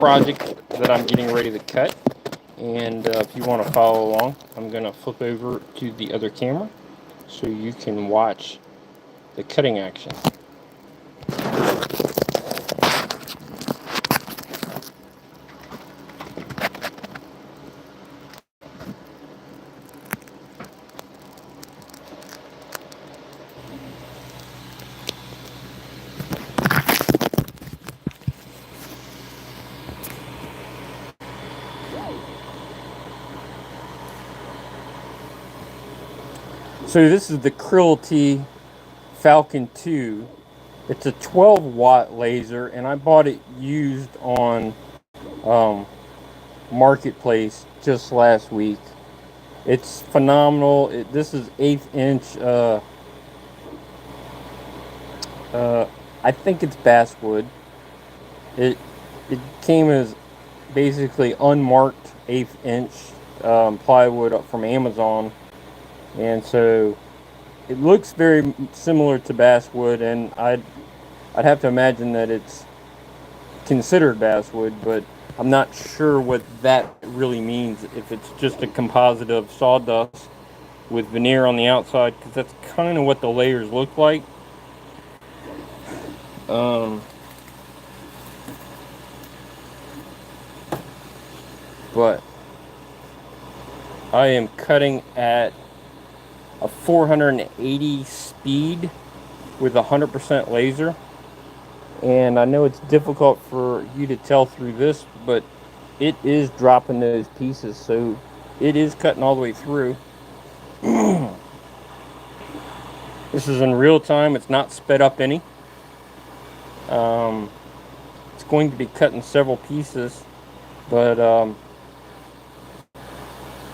project that I'm getting ready to cut. And if you want to follow along, I'm going to flip over to the other camera so you can watch the cutting action. So this is the Cruelty Falcon 2. It's a 12-watt laser, and I bought it used on Marketplace just last week. It's phenomenal. This is 1/8 inch. I think it's basswood. It it came as basically unmarked 1/8 inch plywood from Amazon, and so it looks very similar to basswood, and I'd have to imagine that it's considered basswood, but I'm not sure what that really means. If it's just a composite of sawdust with veneer on the outside, because that's kind of what the layers look like. But I am cutting at a 480 speed with 100% laser. And I know it's difficult for you to tell through this, but it is dropping those pieces, so it is cutting all the way through. This is in real time. It's not sped up any. It's going to be cutting several pieces, but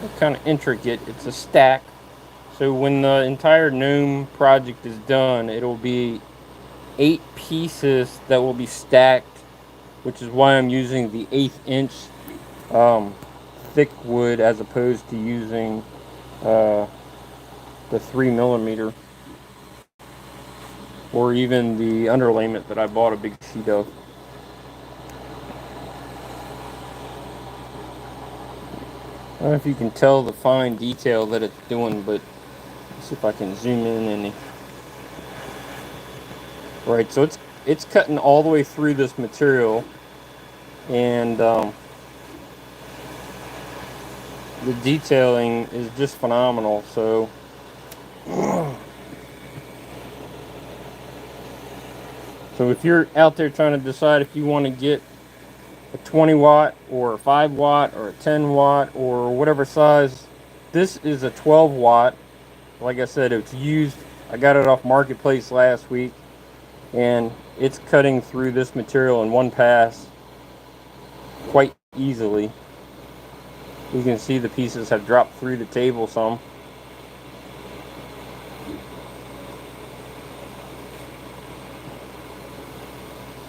it's kind of intricate. It's a stack. So when the entire gnome project is done, it'll be 8 pieces that will be stacked, which is why I'm using the 1/8 inch thick wood as opposed to using the 3mm or even the underlayment that I bought a big sheet of. I don't know if you can tell the fine detail that it's doing, but let's see if I can zoom in any. Right, so it's cutting all the way through this material, and the detailing is just phenomenal. So if you're out there trying to decide if you want to get a 20 watt or a 5 watt or a 10 watt or whatever size, this is a 12 watt. Like I said, it's used. I got it off Marketplace last week, and it's cutting through this material in one pass quite easily. You can see the pieces have dropped through the table some.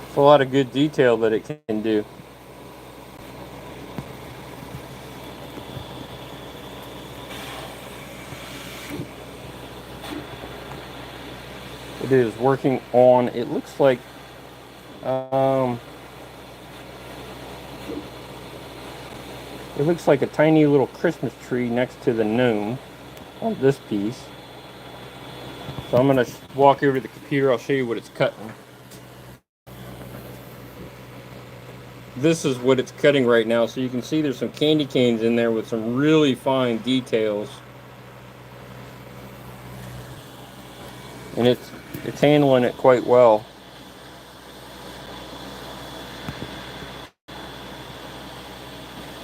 It's a lot of good detail that it can do. It is working on, it looks like it looks like a tiny little Christmas tree next to the gnome on this piece. So I'm going to walk over to the computer. I'll show you what it's cutting. This is what it's cutting right now. So you can see there's some candy canes in there with some really fine details. And it's handling it quite well.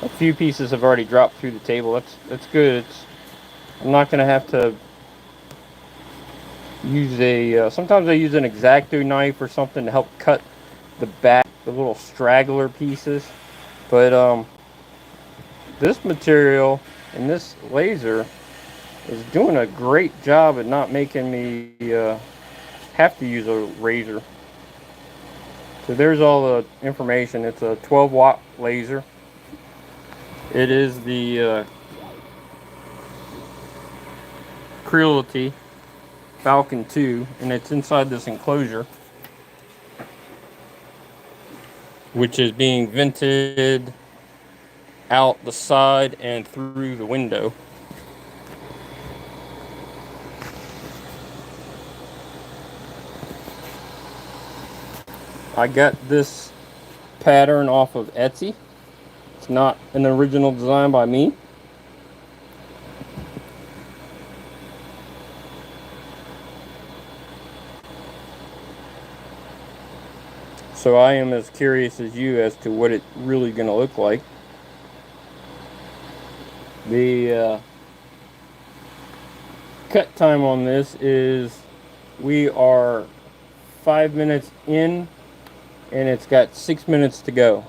A few pieces have already dropped through the table. That's good. I'm not going to have to use a. Sometimes I use an X-Acto knife or something to help cut the back, the little straggler pieces. But this material and this laser is doing a great job at not making me have to use a razor. So there's all the information. It's a 12 watt laser. It is the Cruelty Falcon 2, and it's inside this enclosure. which is being vented out the side and through the window. I got this pattern off of Etsy. It's not an original design by me. So I am as curious as you as to what it's really going to look like. The cut time on this is, we are 5 minutes in and it's got 6 minutes to go.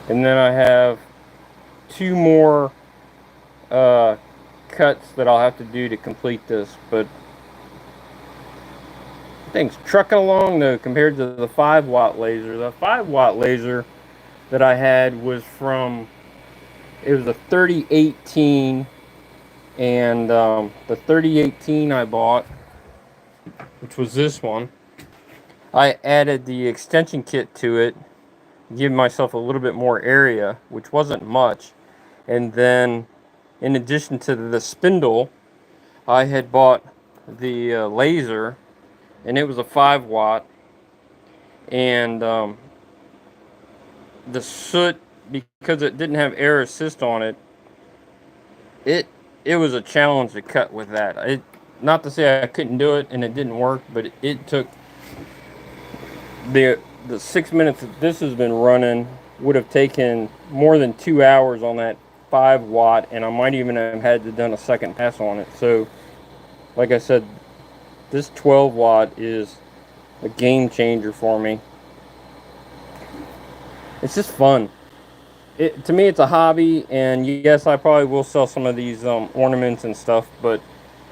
And then I have 2 more cuts that I'll have to do to complete this, but thing's trucking along though compared to the 5-watt laser. The 5-watt laser that I had was from, it was a 3018, and the 3018 I bought, which was this one, I added the extension kit to it, give myself a little bit more area, which wasn't much. And then in addition to the spindle, I had bought the laser, and it was a 5-watt, and the soot, because it didn't have air assist on it, it was a challenge to cut with that. Not to say I couldn't do it and it didn't work, but it took the 6 minutes that this has been running would have taken more than 2 hours on that 5-watt, and I might even have had to done a second pass on it. So like I said, this 12-watt is a game changer for me. It's just fun. To me, it's a hobby, and yes, I probably will sell some of these ornaments and stuff, but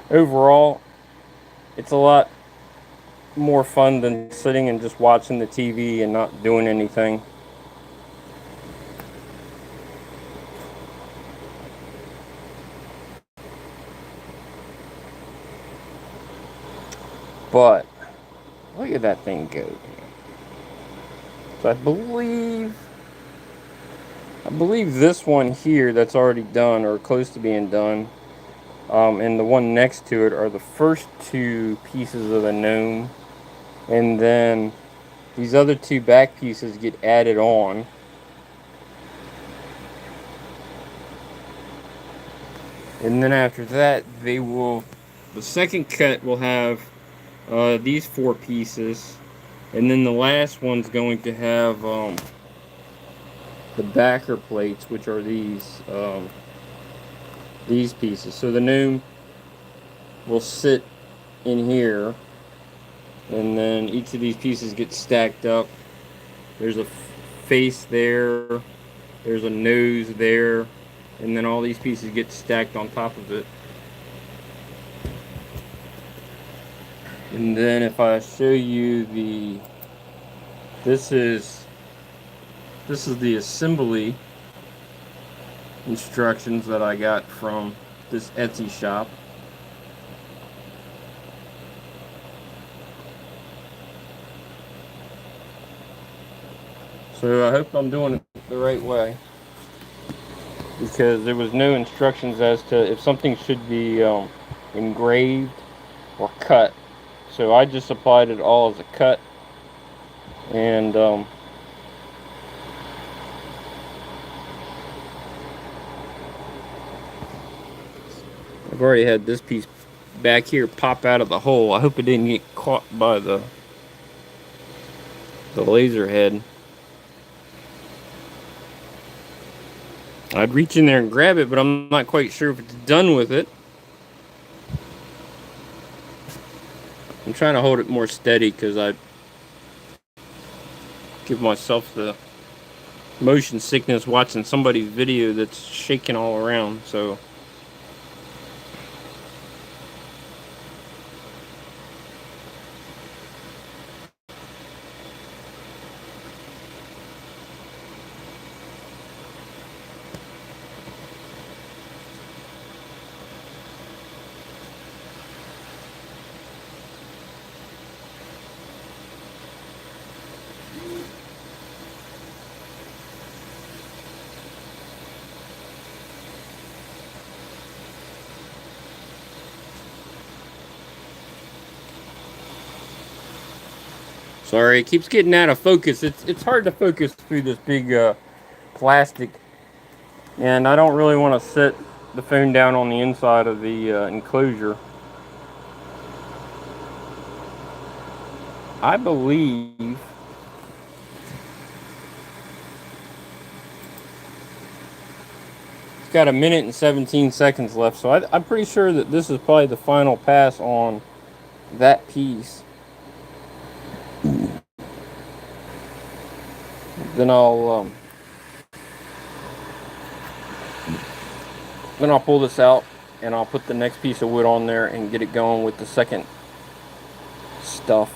overall, it's a lot more fun than sitting and just watching the TV and not doing anything. But look at that thing go. So I believe this one here that's already done or close to being done, and the one next to it are the first 2 pieces of the gnome, and then these other 2 back pieces get added on. And then after that, the second cut will have these 4 pieces, and then the last one's going to have the backer plates, which are these pieces. So the gnome will sit in here, and then each of these pieces get stacked up. There's a face there, there's a nose there, and then all these pieces get stacked on top of it. And then if I show you this is the assembly instructions that I got from this Etsy shop. So I hope I'm doing it the right way, because there was no instructions as to if something should be engraved or cut. So I just applied it all as a cut, and I've already had this piece back here pop out of the hole. I hope it didn't get caught by the laser head. I'd reach in there and grab it, but I'm not quite sure if it's done with it. I'm trying to hold it more steady because I give myself the motion sickness watching somebody's video that's shaking all around. So Sorry, it keeps getting out of focus. It's hard to focus through this big plastic, and I don't really want to set the phone down on the inside of the enclosure. I believe it's got 1 minute and 17 seconds left, so I'm pretty sure that this is probably the final pass on that piece. Then I'll pull this out and I'll put the next piece of wood on there and get it going with the second stuff.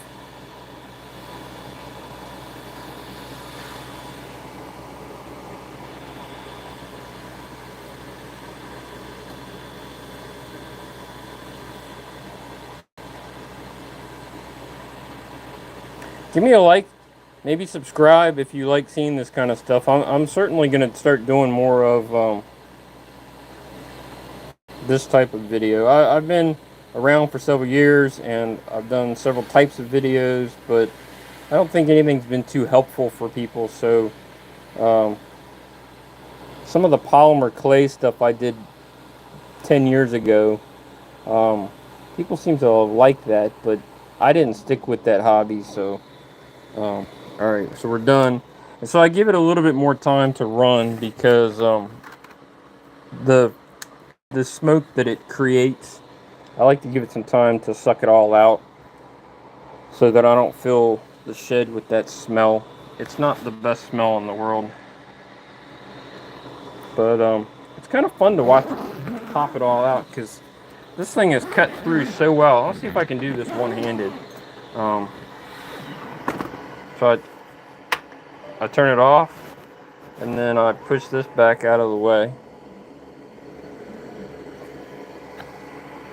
Give me a like, maybe subscribe if you like seeing this kind of stuff. I'm certainly going to start doing more of this type of video. I've been around for several years and I've done several types of videos, but I don't think anything's been too helpful for people. So some of the polymer clay stuff I did 10 years ago, people seem to like that, but I didn't stick with that hobby. So alright, so we're done. And so I give it a little bit more time to run because the smoke that it creates, I like to give it some time to suck it all out so that I don't fill the shed with that smell. It's not the best smell in the world, but it's kind of fun to watch it pop it all out because this thing is cut through so well. I'll see if I can do this one-handed. So I turn it off and then I push this back out of the way.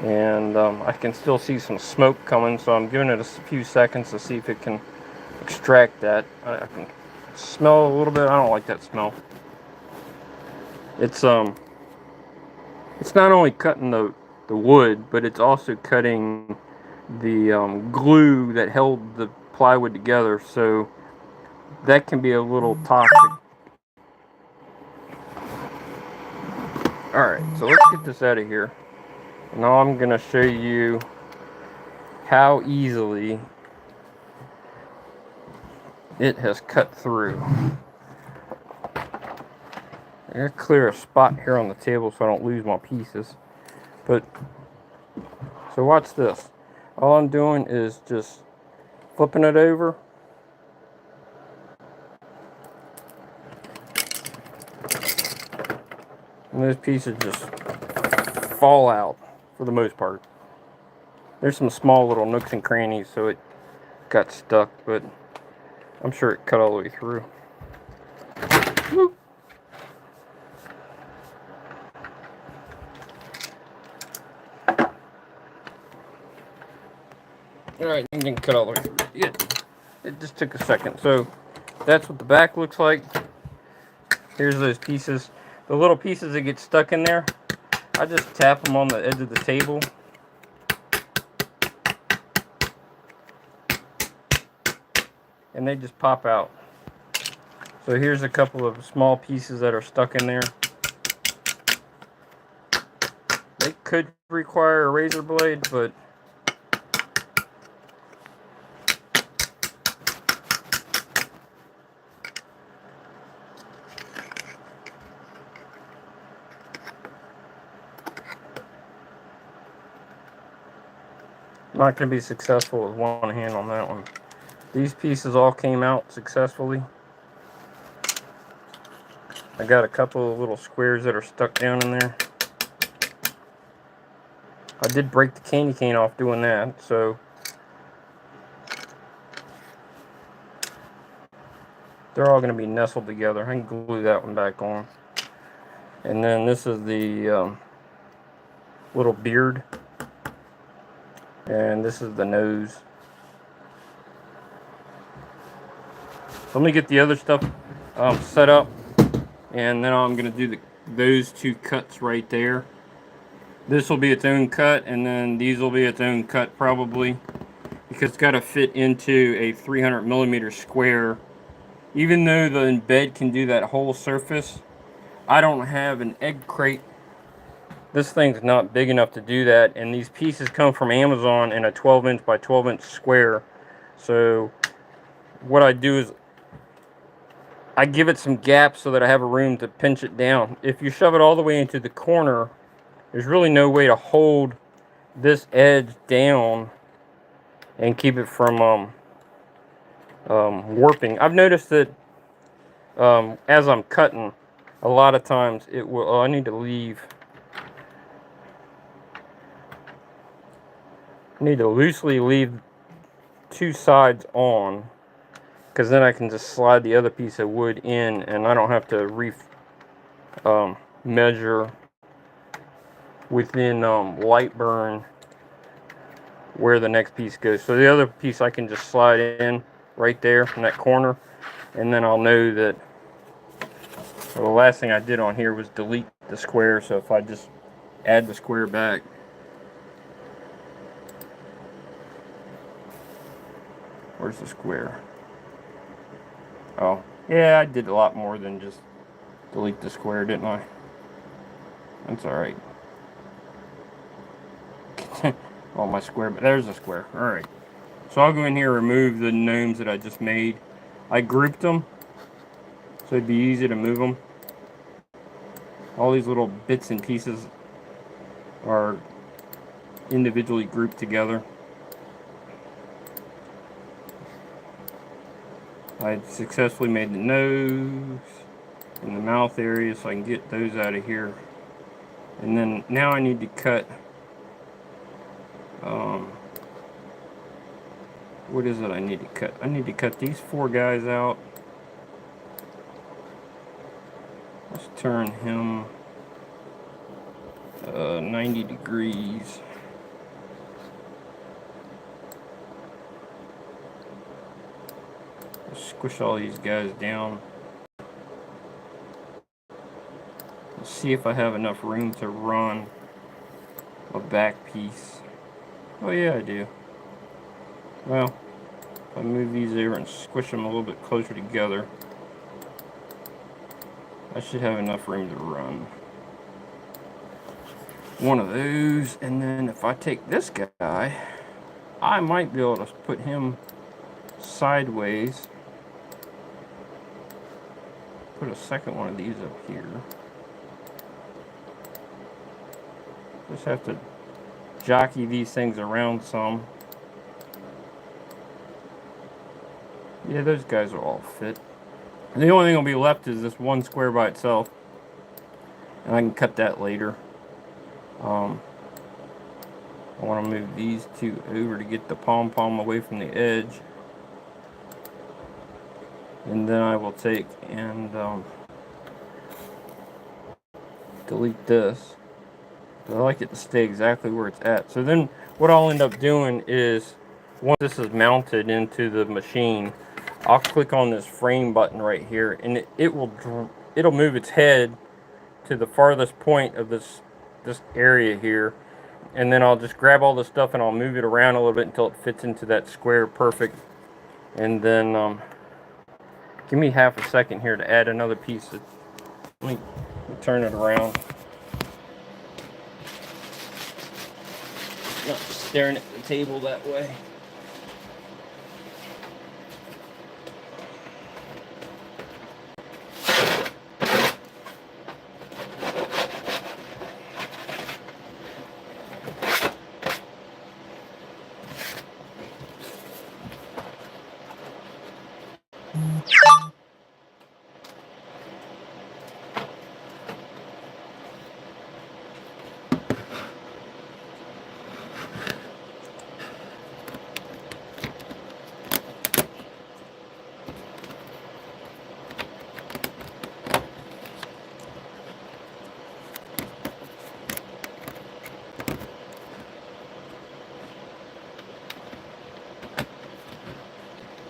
And I can still see some smoke coming, so I'm giving it a few seconds to see if it can extract that. I can smell a little bit. I don't like that smell. It's not only cutting the wood, but it's also cutting the glue that held the plywood together, so that can be a little toxic. Alright, so let's get this out of here. Now I'm going to show you how easily it has cut through. I'm going to clear a spot here on the table so I don't lose my pieces. So watch this. All I'm doing is just flipping it over. And those pieces just fall out for the most part. There's some small little nooks and crannies, so it got stuck, but I'm sure it cut all the way through. Woo. Alright, you can cut all the way through. Yeah, it just took a second. So that's what the back looks like. Here's those pieces. The little pieces that get stuck in there, I just tap them on the edge of the table. And they just pop out. So here's a couple of small pieces that are stuck in there. They could require a razor blade, but I'm not going to be successful with one hand on that one. These pieces all came out successfully. I got a couple of little squares that are stuck down in there. I did break the candy cane off doing that, so they're all going to be nestled together. I can glue that one back on. And then this is the little beard. And this is the nose. So let me get the other stuff set up, and then I'm going to do those two cuts right there. This will be its own cut, and then these will be its own cut probably. because it's got to fit into a 300 millimeter square. Even though the embed can do that whole surface, I don't have an egg crate. This thing's not big enough to do that, and these pieces come from Amazon in a 12-inch by 12-inch square. So what I do is I give it some gaps so that I have a room to pinch it down. If you shove it all the way into the corner, there's really no way to hold this edge down and keep it from warping. I've noticed that as I'm cutting, a lot of times it will. Oh, I need to leave. I need to loosely leave two sides on, because then I can just slide the other piece of wood in, and I don't have to measure within light burn where the next piece goes. So the other piece I can just slide in right there in that corner, and then I'll know that. Well, the last thing I did on here was delete the square, so if I just add the square back, where's the square? Oh, yeah, I did a lot more than just delete the square, didn't I? That's alright. Oh, my square, but there's a square. Alright. So I'll go in here and remove the gnomes that I just made. I grouped them, so it'd be easy to move them. All these little bits and pieces are individually grouped together. I successfully made the nose and the mouth area, so I can get those out of here. And then now I need to cut what is it I need to cut? I need to cut these four guys out. Let's turn him 90 degrees. Let's squish all these guys down. Let's see if I have enough room to run a back piece. Oh yeah, I do. Well, if I move these over and squish them a little bit closer together, I should have enough room to run one of those. And then if I take this guy, I might be able to put him sideways. Put a second one of these up here. Just have to jockey these things around some. Yeah, those guys will all fit. And the only thing that'll be left is this one square by itself, and I can cut that later. I want to move these two over to get the pom-pom away from the edge, and then I will take and delete this. But I like it to stay exactly where it's at. So then what I'll end up doing is, once this is mounted into the machine, I'll click on this frame button right here, and it'll move its head to the farthest point of this area here, and then I'll just grab all the stuff and I'll move it around a little bit until it fits into that square perfect. And then give me half a second here to add another piece. Let me turn it around. Not staring at the table that way.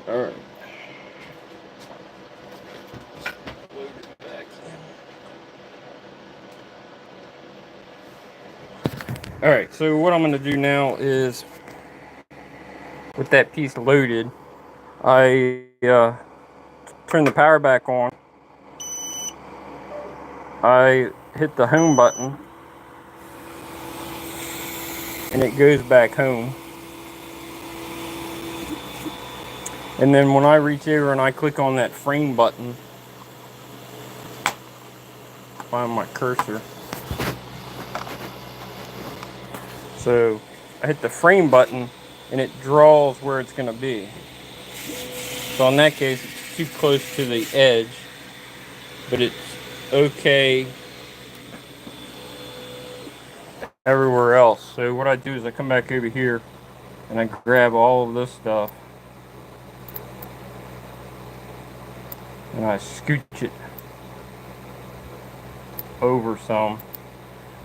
Alright. Alright, so what I'm going to do now is with that piece loaded, I turn the power back on. I hit the home button, and it goes back home. And then when I reach over and I click on that frame button, find my cursor. So I hit the frame button and it draws where it's going to be. So in that case, it's too close to the edge, but it's okay everywhere else. So what I do is I come back over here and I grab all of this stuff and I scooch it over some.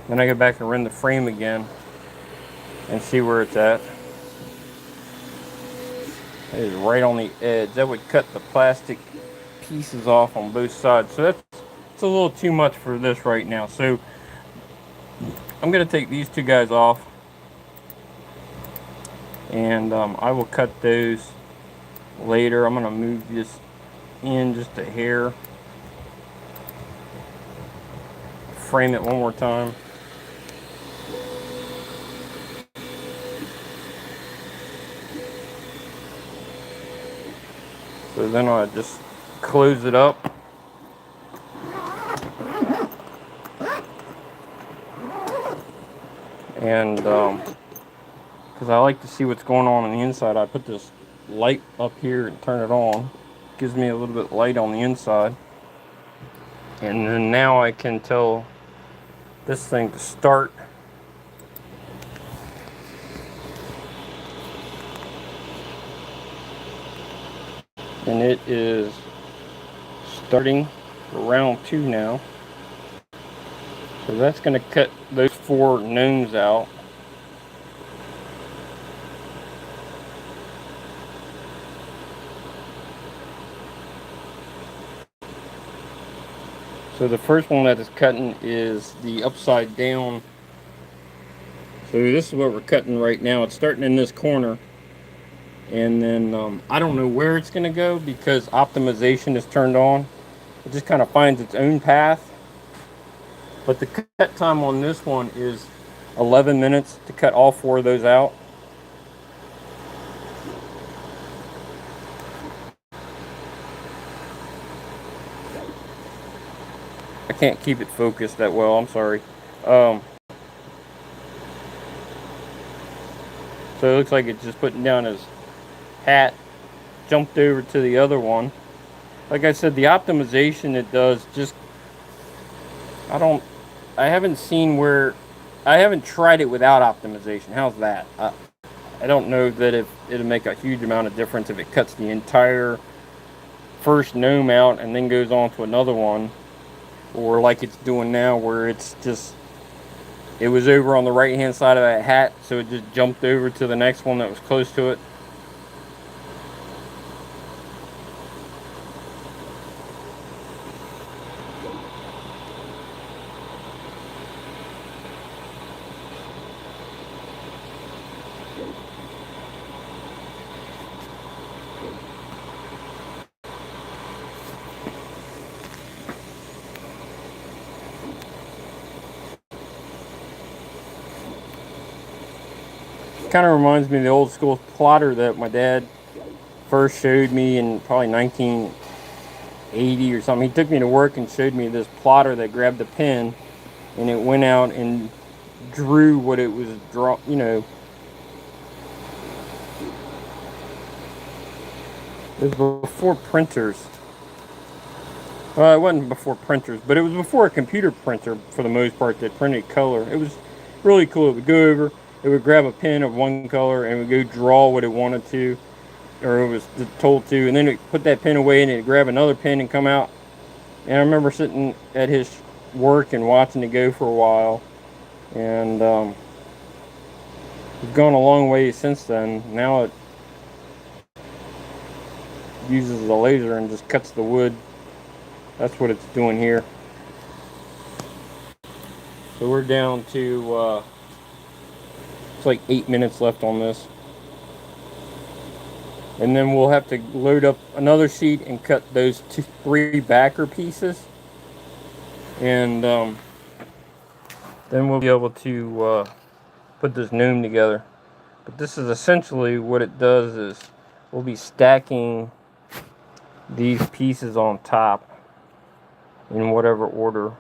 Then I go back and run the frame again and see where it's at. It is right on the edge. That would cut the plastic pieces off on both sides. So it's a little too much for this right now. So I'm going to take these two guys off, and I will cut those later. I'm going to move this in just a hair. Frame it one more time. So then I just close it up. And because I like to see what's going on the inside, I put this light up here and turn it on. Gives me a little bit of light on the inside. And then now I can tell this thing to start. And it is starting for round 2 now. So that's going to cut those 4 gnomes out. So the first one that is cutting is the upside down. So this is what we're cutting right now. It's starting in this corner. And then I don't know where it's going to go because optimization is turned on. It just kind of finds its own path. But the cut time on this one is 11 minutes to cut all 4 of those out. I can't keep it focused that well, I'm sorry. So it looks like it's just putting down his hat, jumped over to the other one. Like I said, the optimization it does just, I haven't seen where, I haven't tried it without optimization. How's that? I don't know that it'll make a huge amount of difference if it cuts the entire first gnome out and then goes on to another one, or like it's doing now where it's just, it was over on the right hand side of that hat, so it just jumped over to the next one that was close to it. Kind of reminds me of the old school plotter that my dad first showed me in probably 1980 or something. He took me to work and showed me this plotter that grabbed a pen and it went out and drew what it was you know. It was before printers. Well, it wasn't before printers, but it was before a computer printer for the most part that printed color. It was really cool. It would go over, it would grab a pen of one color and it would go draw what it wanted to, or it was told to, and then it put that pen away and it'd grab another pen and come out. And I remember sitting at his work and watching it go for a while. And it's gone a long way since then. Now it uses the laser and just cuts the wood. That's what it's doing here. So we're down to, it's like 8 minutes left on this. And then we'll have to load up another sheet and cut those three backer pieces. And then we'll be able to put this gnome together. But this is essentially what it does is we'll be stacking these pieces on top in whatever order.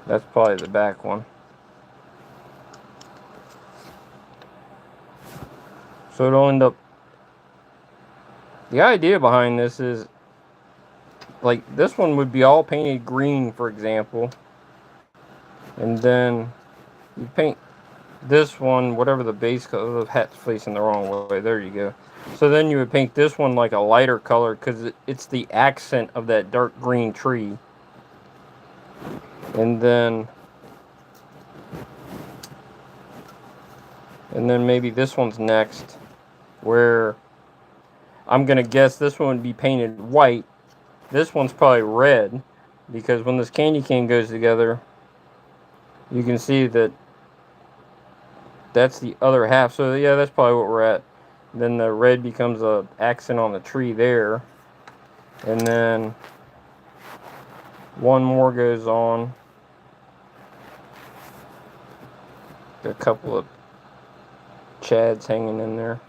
That's probably the back one. So it'll end up, the idea behind this is, like, this one would be all painted green, for example. And then you paint this one, whatever the base color, the hat's facing the wrong way, there you go. So then you would paint this one like a lighter color because it's the accent of that dark green tree. And then maybe this one's next, where I'm gonna guess this one would be painted white. This one's probably red, because when this candy cane goes together, you can see that that's the other half. So yeah, that's probably what we're at. Then the red becomes a accent on the tree there. And then one more goes on. A couple of chads hanging in there.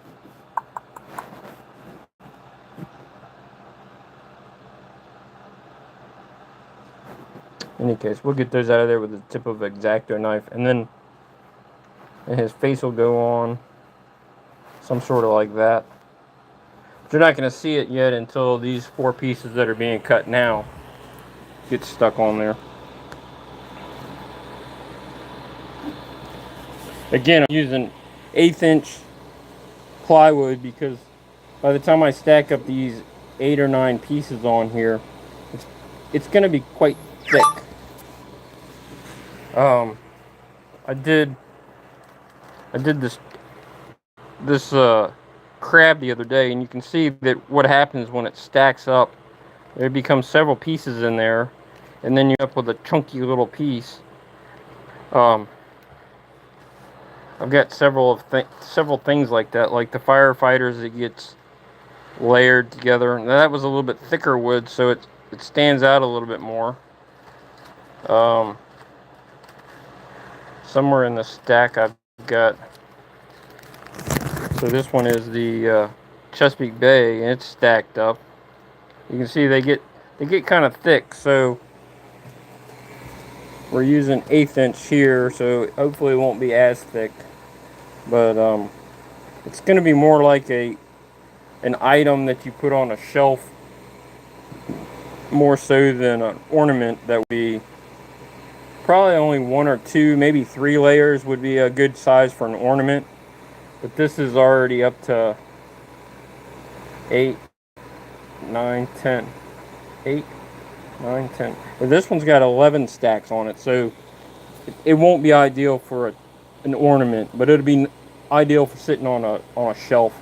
In any case, we'll get those out of there with the tip of an X-Acto knife, and then his face will go on some sort of like that. But you're not going to see it yet until these four pieces that are being cut now get stuck on there. Again, I'm using 1/8 inch plywood because by the time I stack up these 8 or 9 pieces on here, it's going to be quite thick. I did this crab the other day, and you can see that what happens when it stacks up, there becomes several pieces in there, and then you're up with a chunky little piece. I've got several things like that, like the firefighters, it gets layered together. Now, that was a little bit thicker wood, so it stands out a little bit more. Somewhere in the stack I've got, so this one is the Chesapeake Bay, and it's stacked up. You can see they get kind of thick, so we're using 1/8 inch here, so hopefully it won't be as thick. But it's going to be more like an item that you put on a shelf, more so than an ornament that would be. Probably only 1 or 2, maybe 3 layers would be a good size for an ornament. But this is already up to 8, 9, 10. 8, 9, 10. But this one's got 11 stacks on it, so it won't be ideal for an ornament, but it'll be ideal for sitting on a shelf.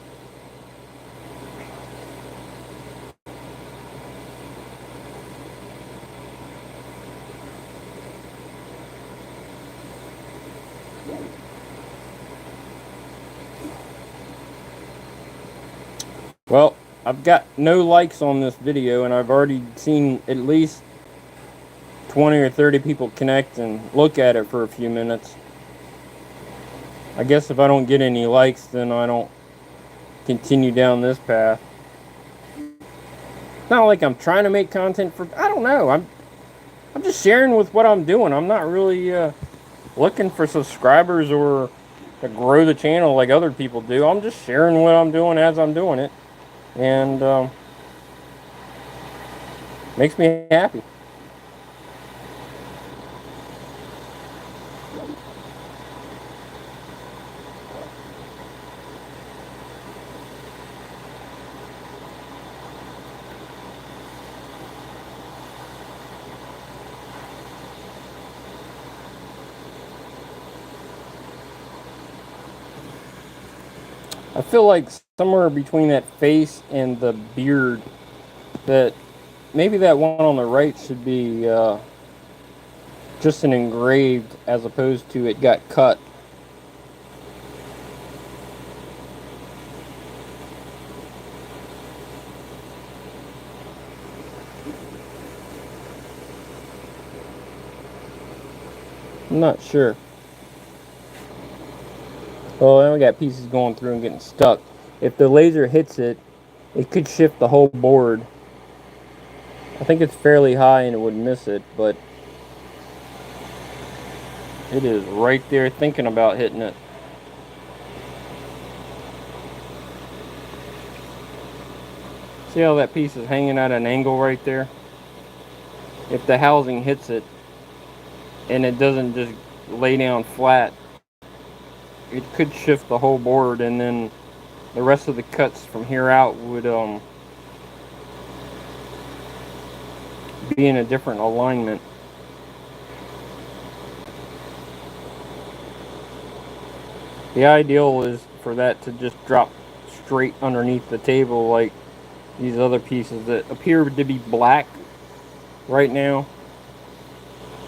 Well, I've got no likes on this video, and I've already seen at least 20 or 30 people connect and look at it for a few minutes. I guess if I don't get any likes, then I don't continue down this path. It's not like I'm trying to make content for, I don't know, I'm just sharing with what I'm doing. I'm not really looking for subscribers or to grow the channel like other people do. I'm just sharing what I'm doing as I'm doing it. And makes me happy. I feel like somewhere between that face and the beard, that maybe that one on the right should be just an engraved as opposed to it got cut. I'm not sure. Oh, now we got pieces going through and getting stuck. If the laser hits it, it could shift the whole board. I think it's fairly high and it would miss it, but it is right there thinking about hitting it. See how that piece is hanging at an angle right there? If the housing hits it and it doesn't just lay down flat, it could shift the whole board, and then the rest of the cuts from here out would be in a different alignment. The ideal is for that to just drop straight underneath the table like these other pieces that appear to be black right now.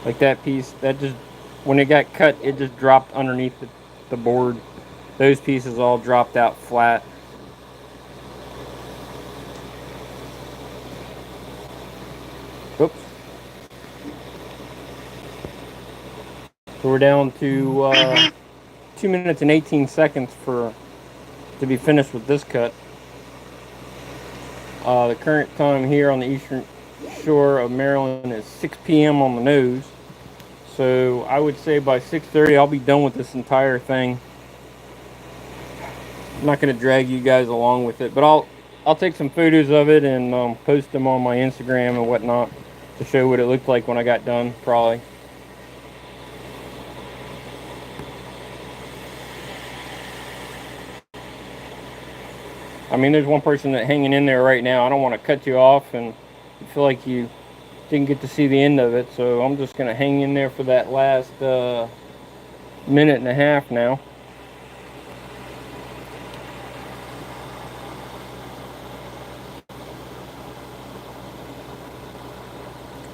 Like that piece, that just, when it got cut, it just dropped underneath the board. Those pieces all dropped out flat. Oops. So we're down to 2 minutes and 18 seconds to be finished with this cut. The current time here on the eastern shore of Maryland is 6 p.m. on the nose. So I would say by 6:30 I'll be done with this entire thing. I'm not going to drag you guys along with it, but I'll take some photos of it and post them on my Instagram and whatnot to show what it looked like when I got done, probably. I mean, there's one person that hanging in there right now. I don't want to cut you off and you feel like you didn't get to see the end of it, so I'm just going to hang in there for that last minute and a half now.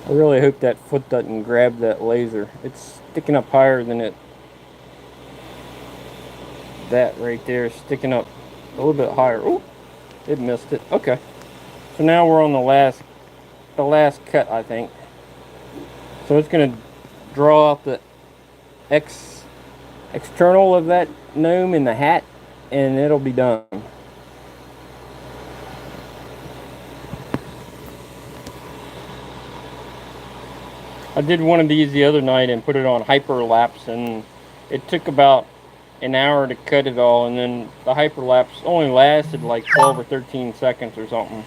I really hope that foot doesn't grab that laser. It's sticking up higher than it. That right there is sticking up a little bit higher. Oh, it missed it. Okay. So now we're on the last cut, I think. So it's going to draw out the external of that gnome in the hat, and it'll be done. I did one of these the other night and put it on hyperlapse, and it took about an hour to cut it all, and then the hyperlapse only lasted like 12 or 13 seconds or something.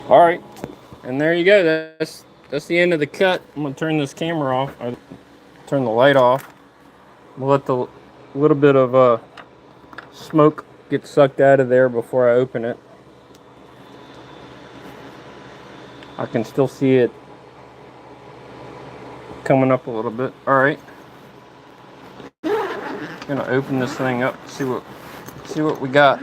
All right, and there you go. That's the end of the cut. I'm gonna turn this camera off. Or turn the light off. We'll let the little bit of smoke get sucked out of there before I open it. I can still see it coming up a little bit. All right, gonna open this thing up. See what we got.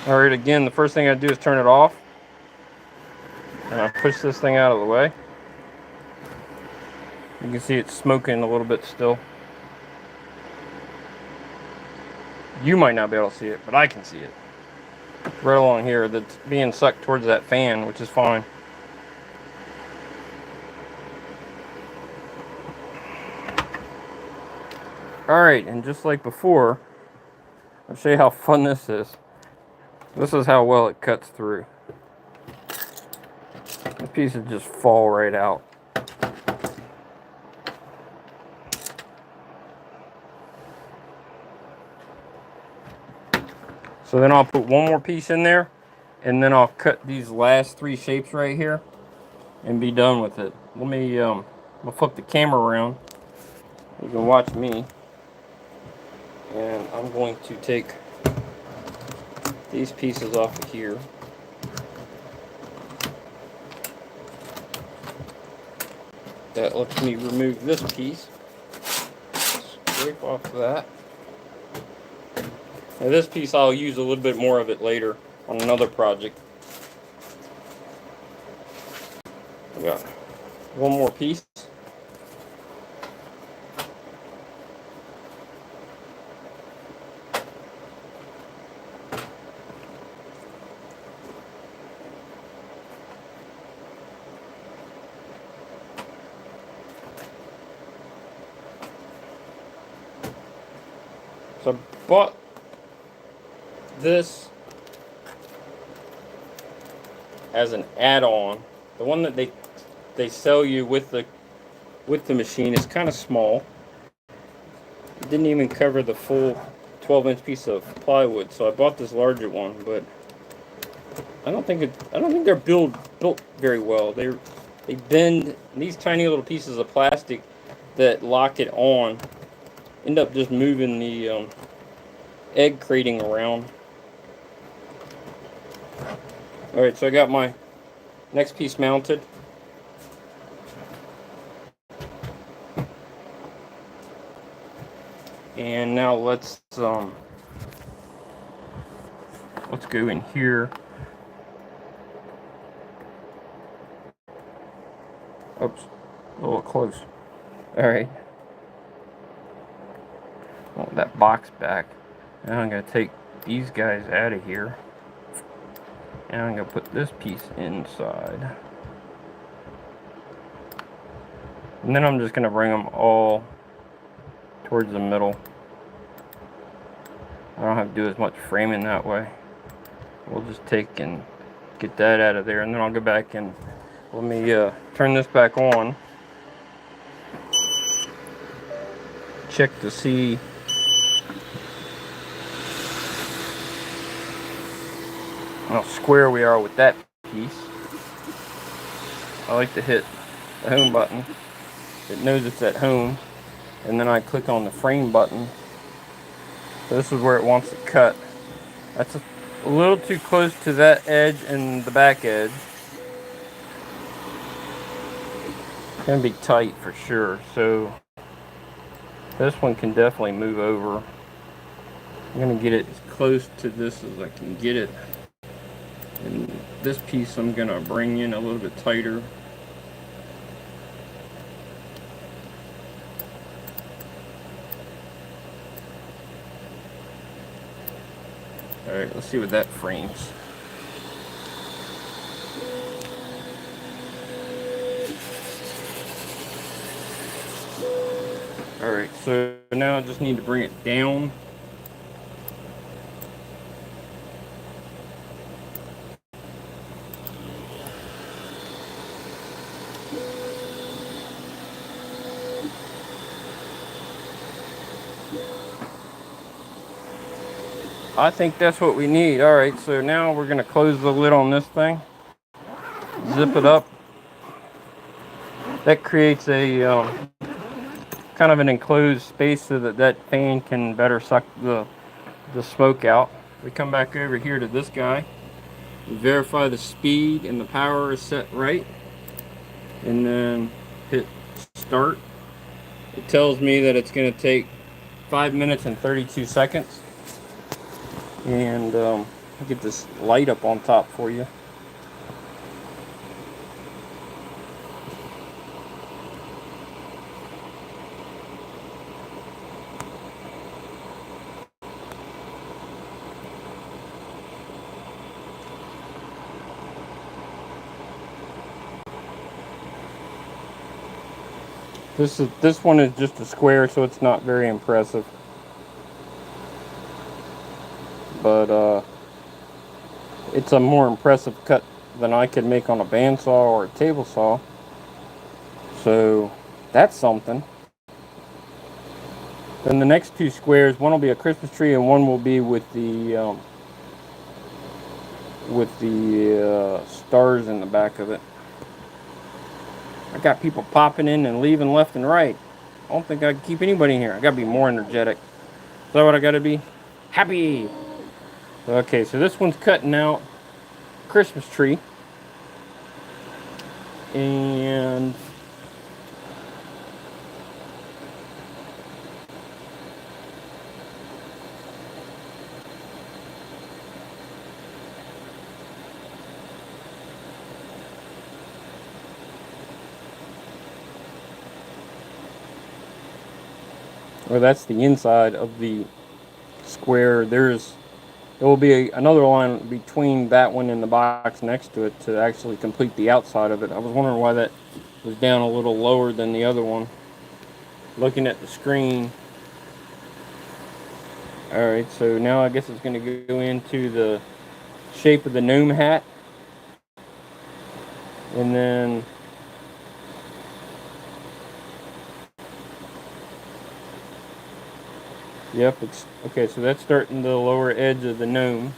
All right, again, the first thing I do is turn it off, and I push this thing out of the way. You can see it's smoking a little bit still. You might not be able to see it, but I can see it. Right along here, that's being sucked towards that fan, which is fine. Alright, and just like before, I'll show you how fun this is. This is how well it cuts through. The pieces just fall right out. So then I'll put one more piece in there, and then I'll cut these last three shapes right here and be done with it. Let me I'll flip the camera around. You can watch me. And I'm going to take these pieces off of here. That lets me remove this piece. Scrape off that. Now this piece I'll use a little bit more of it later on another project. I got one more piece. So I bought this as an add-on. The one that they sell you with the machine is kind of small. It didn't even cover the full 12-inch piece of plywood, so I bought this larger one. But I don't think they're built very well. They bend these tiny little pieces of plastic that lock it on. End up just moving the egg crating around. Alright, so I got my next piece mounted. And now let's go in here. Oops, a little close. Alright. Want that box back. Now I'm going to take these guys out of here. And I'm going to put this piece inside. And then I'm just going to bring them all towards the middle. I don't have to do as much framing that way. We'll just take and get that out of there, and then I'll go back and let me turn this back on. Check to see how square we are with that piece. I like to hit the home button. It knows it's at home. And then I click on the frame button. So this is where it wants to cut. That's a little too close to that edge and the back edge. It's gonna be tight for sure. So this one can definitely move over. I'm gonna get it as close to this as I can get it. And this piece I'm gonna bring in a little bit tighter. Alright, let's see what that frames. Alright, so now I just need to bring it down. I think that's what we need. Alright, so now we're going to close the lid on this thing. Zip it up. That creates a kind of an enclosed space so that that fan can better suck the smoke out. We come back over here to this guy. We verify the speed and the power is set right. And then hit start. It tells me that it's going to take 5 minutes and 32 seconds. And get this light up on top for you. This one is just a square, so it's not very impressive. But it's a more impressive cut than I could make on a bandsaw or a table saw. So that's something. Then the next two squares, one will be a Christmas tree and one will be with the stars in the back of it. I got people popping in and leaving left and right. I don't think I can keep anybody in here. I gotta be more energetic. Is that what I gotta be? Happy! Okay, so this one's cutting out Christmas tree. And Or that's the inside of the square. There will be another line between that one and the box next to it to actually complete the outside of it. I was wondering why that was down a little lower than the other one. Looking at the screen. Alright, so now I guess it's going to go into the shape of the gnome hat. And then yep, it's okay, so that's starting the lower edge of the gnome.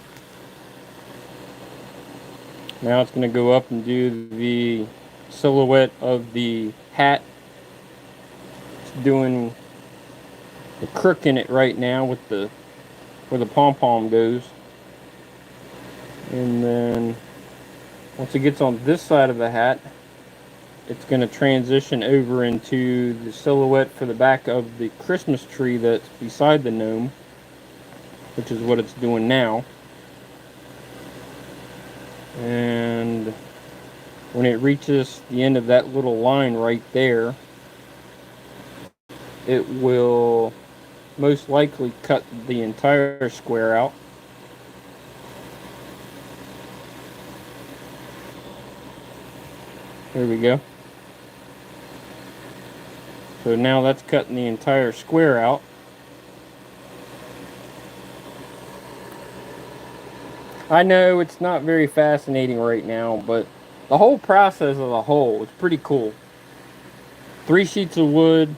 Now it's going to go up and do the silhouette of the hat. It's doing the crook in it right now with the where the pom-pom goes. And then once it gets on this side of the hat, it's going to transition over into the silhouette for the back of the Christmas tree that's beside the gnome, which is what it's doing now. And when it reaches the end of that little line right there, it will most likely cut the entire square out. There we go. So now that's cutting the entire square out. I know it's not very fascinating right now, but the whole process as a whole is pretty cool. 3 sheets of wood,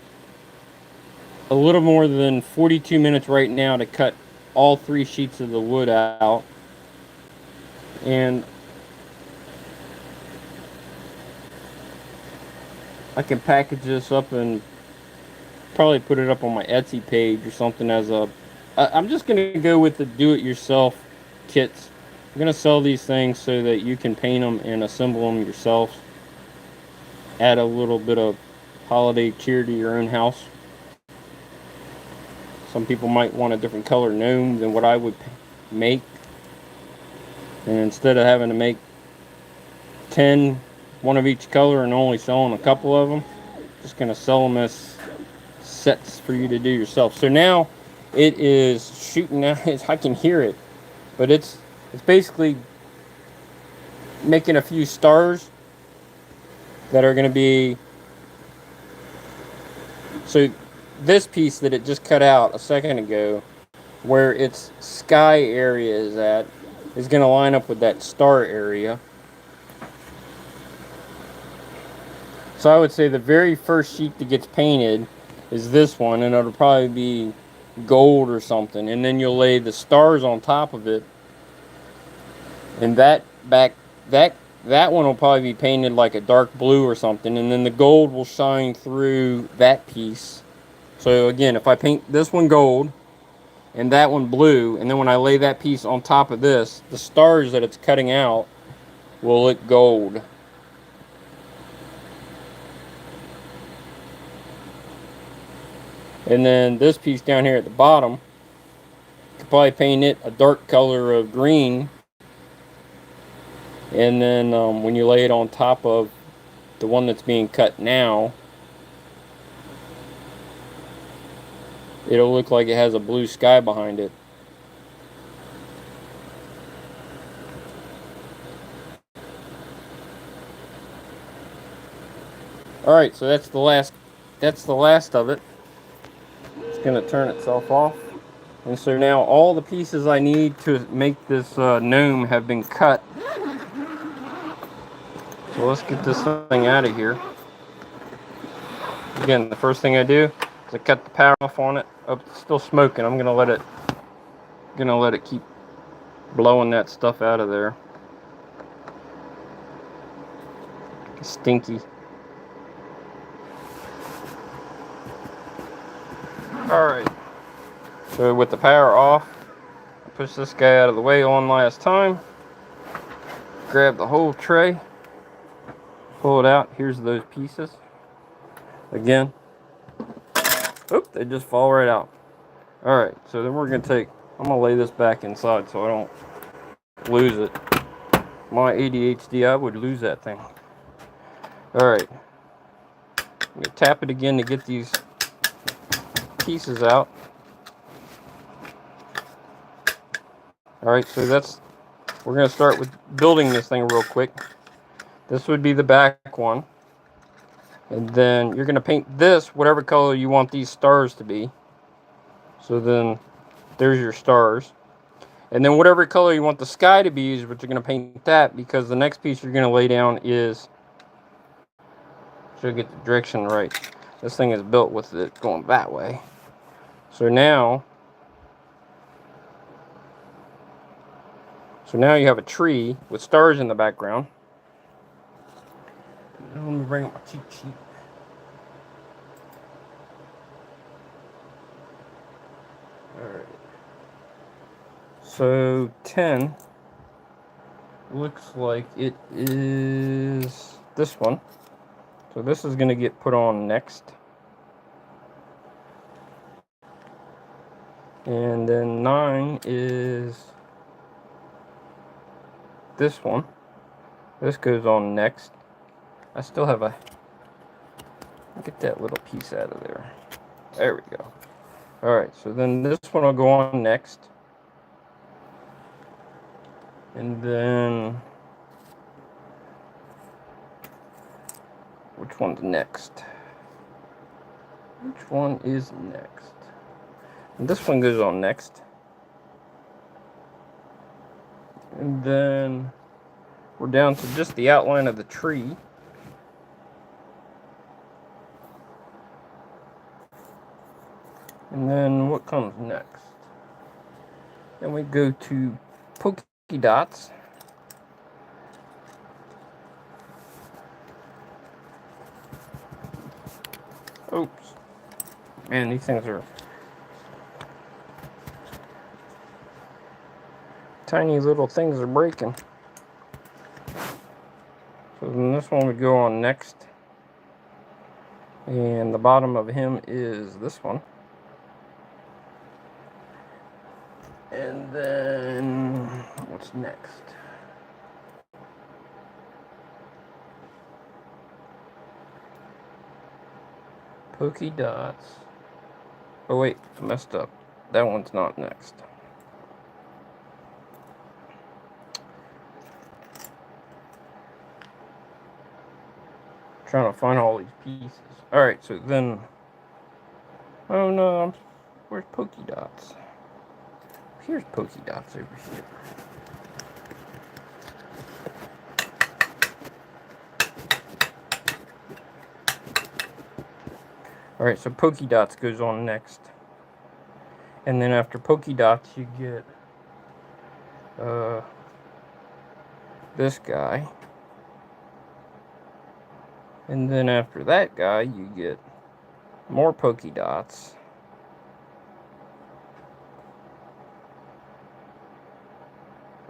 a little more than 42 minutes right now to cut all 3 sheets of the wood out. And I can package this up and probably put it up on my Etsy page or something as a... I'm just going to go with the do-it-yourself kits. I'm going to sell these things so that you can paint them and assemble them yourself. Add a little bit of holiday cheer to your own house. Some people might want a different color gnome than what I would make. And instead of having to make 10, one of each color and only selling a couple of them, just going to sell them as sets for you to do yourself. So now it is shooting out. I can hear it, but it's basically making a few stars that are going to be... So this piece that it just cut out a second ago, where its sky area is at, is going to line up with that star area. So I would say the very first sheet that gets painted is this one, and it'll probably be gold or something, and then you'll lay the stars on top of it. And that one will probably be painted like a dark blue or something, and then the gold will shine through that piece. So again, if I paint this one gold and that one blue, and then when I lay that piece on top of this, the stars that it's cutting out will look gold. And then this piece down here at the bottom, you could probably paint it a dark color of green. And then when you lay it on top of the one that's being cut now, it'll look like it has a blue sky behind it. Alright, so that's the last of it. It's going to turn itself off. And so now all the pieces I need to make this gnome have been cut. So let's get this thing out of here. Again, the first thing I do is I cut the power off on it. Oh, it's still smoking. I'm gonna let it keep blowing that stuff out of there. It's stinky. Alright. So with the power off, I push this guy out of the way one last time. Grab the whole tray. Pull it out. Here's those pieces. Again. Oop, they just fall right out. Alright, so then I'm going to lay this back inside so I don't lose it. My ADHD, I would lose that thing. Alright. I'm going to tap it again to get these pieces out. Alright, so we're going to start with building this thing real quick. This would be the back one. And then you're going to paint this whatever color you want these stars to be. So then there's your stars. And then whatever color you want the sky to be is what you're going to paint that, because the next piece you're going to lay down is, so you get the direction right. This thing is built with it going that way. So now you have a tree with stars in the background. Let me bring up my cheat sheet. Alright. So 10 looks like it is this one. So this is going to get put on next. And then 9 is this one. This goes on next. I still have get that little piece out of there. There we go. Alright, so then this one will go on next. And then, which one's next? Which one is next? And this one goes on next. And then we're down to just the outline of the tree. And then what comes next? Then we go to polka dots. Oops. Man, these things are tiny little things are breaking. So then this one would go on next. And the bottom of him is this one. And then what's next? Polka dots. Oh wait, I messed up. That one's not next. Trying to find all these pieces. Alright, so then, oh no, where's polka dots? Here's polka dots over here. Alright, so polka dots goes on next. And then after polka dots you get this guy. And then after that guy you get more polka dots.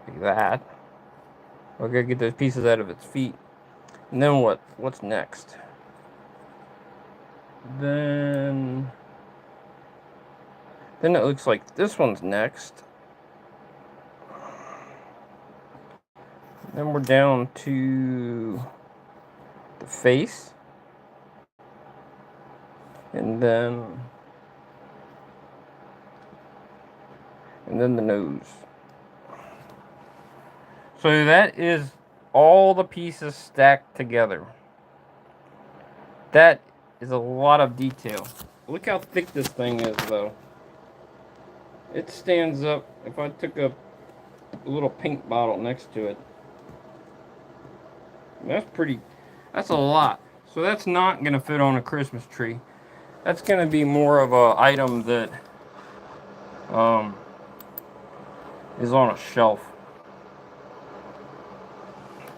Like that. I gotta get those pieces out of its feet. And then what's next? Then it looks like this one's next. Then we're down to the face. And then the nose. So that is all the pieces stacked together. That is a lot of detail. Look how thick this thing is, though. It stands up. If I took a little paint bottle next to it, that's a lot. So that's not going to fit on a Christmas tree. That's going to be more of an item that is on a shelf.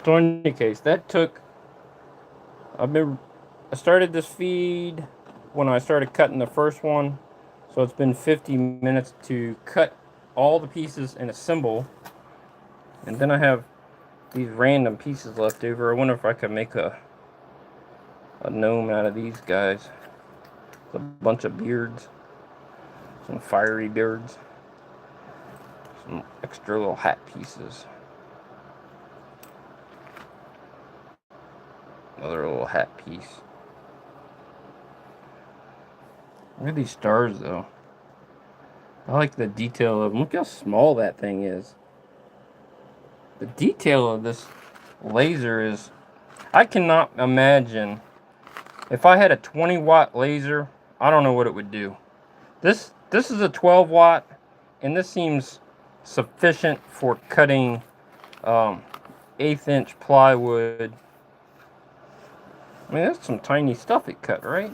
So in any case, that took, I started this feed when I started cutting the first one. So it's been 50 minutes to cut all the pieces and assemble. And then I have these random pieces left over. I wonder if I could make a gnome out of these guys. It's a bunch of beards. Some fiery beards. Some extra little hat pieces. Another little hat piece. Look at these stars, though. I like the detail of them. Look how small that thing is. The detail of this laser is... I cannot imagine... If I had a 20-watt laser, I don't know what it would do. This is a 12-watt, and this seems sufficient for cutting 1/8-inch plywood. I mean, that's some tiny stuff it cut, right?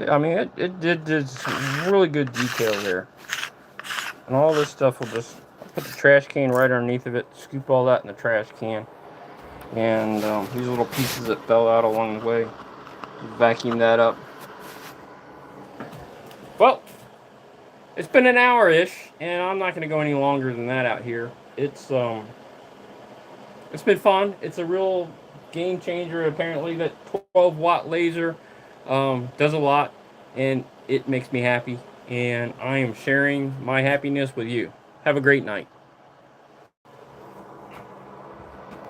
I mean, it did some really good detail there. And all this stuff will just... I'll put the trash can right underneath of it, scoop all that in the trash can. And these little pieces that fell out along the way, vacuum that up. Well, it's been an hour-ish, and I'm not going to go any longer than that out here. It's been fun. It's a real game changer. Apparently, that 12-watt laser does a lot, and it makes me happy. And I am sharing my happiness with you. Have a great night.